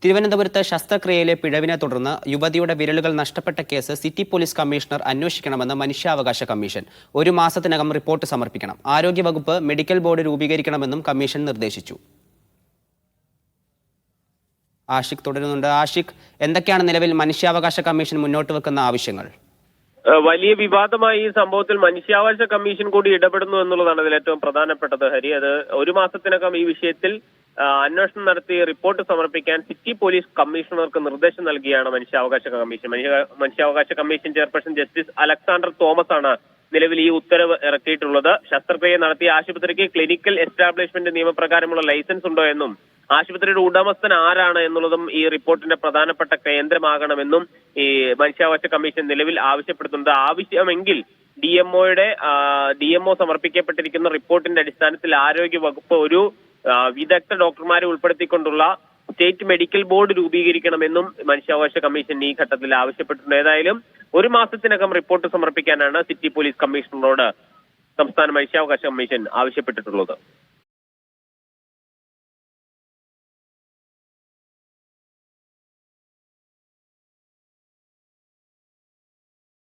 തിരുവനന്തപുരത്ത് ശസ്ത്രക്രിയയിലെ പിഴവിനെ തുടർന്ന് യുവതിയുടെ വിരലുകൾ നഷ്ടപ്പെട്ട കേസ് സിറ്റി പോലീസ് കമ്മീഷണർ അന്വേഷിക്കണമെന്ന് മനുഷ്യാവകാശ കമ്മീഷൻ. 1 മാസത്തിനകം റിപ്പോർട്ട് സമർപ്പിക്കണം. ആരോഗ്യവകുപ്പ് മെഡിക്കൽ ബോർഡ് രൂപീകരിക്കണമെന്നും കമ്മീഷൻ നിർദ്ദേശിച്ചു. ആഷിഖ് തുടരുന്നുണ്ട്. ആഷിഖ്, എന്തൊക്കെയാണ് നിലവിൽ മനുഷ്യാവകാശ കമ്മീഷൻ മുന്നോട്ട് വെക്കുന്ന ആവശ്യങ്ങൾ? വലിയ വിവാദമായി ഈ സംഭവത്തിൽ മനുഷ്യാവകാശ കമ്മീഷൻ കൂടി ഇടപെടുന്നു എന്നുള്ളതാണ് അതിൽ ഏറ്റവും പ്രധാനപ്പെട്ടത്. ഹരി, അത് 1 മാസത്തിനകം ഈ വിഷയത്തിൽ അന്വേഷണം നടത്തി റിപ്പോർട്ട് സമർപ്പിക്കാൻ സിറ്റി പോലീസ് കമ്മീഷണർക്ക് നിർദ്ദേശം നൽകിയാണ് മനുഷ്യാവകാശ കമ്മീഷൻ. മനുഷ്യാവകാശ commission chairperson justice Alexander Thomas ആണ് നിലവിൽ ഈ ഉത്തരവ് ഇറക്കിയിട്ടുള്ളത്. ശസ്ത്രക്രിയ നടത്തിയ ആശുപത്രിക്ക് ക്ലിനിക്കൽ എസ്റ്റാബ്ലിഷ്മെന്റ് നിയമപ്രകാരമുള്ള ലൈസൻസ് ഉണ്ടോ എന്നും ആശുപത്രിയുടെ ഉടമസ്ഥൻ ആരാണ് എന്നുള്ളതും ഈ റിപ്പോർട്ടിന്റെ പ്രധാനപ്പെട്ട കേന്ദ്രമാകണമെന്നും ഈ മനുഷ്യാവകാശ കമ്മീഷൻ നിലവിൽ ആവശ്യപ്പെടുന്നുണ്ട്. ആവശ്യമെങ്കിൽ ഡിഎംഒ സമർപ്പിക്കപ്പെട്ടിരിക്കുന്ന റിപ്പോർട്ടിന്റെ അടിസ്ഥാനത്തിൽ ആരോഗ്യ വകുപ്പ് ഒരു വിദഗ്ധ ഡോക്ടർമാരെ ഉൾപ്പെടുത്തിക്കൊണ്ടുള്ള സ്റ്റേറ്റ് മെഡിക്കൽ ബോർഡ് രൂപീകരിക്കണമെന്നും മനുഷ്യാവകാശ കമ്മീഷൻ ഈ ഘട്ടത്തിൽ ആവശ്യപ്പെട്ടിട്ടുണ്ട്. ഏതായാലും 1 മാസത്തിനകം റിപ്പോർട്ട് സമർപ്പിക്കാനാണ് സിറ്റി പോലീസ് കമ്മീഷണറോട് സംസ്ഥാന മനുഷ്യാവകാശ കമ്മീഷൻ ആവശ്യപ്പെട്ടിട്ടുള്ളത്.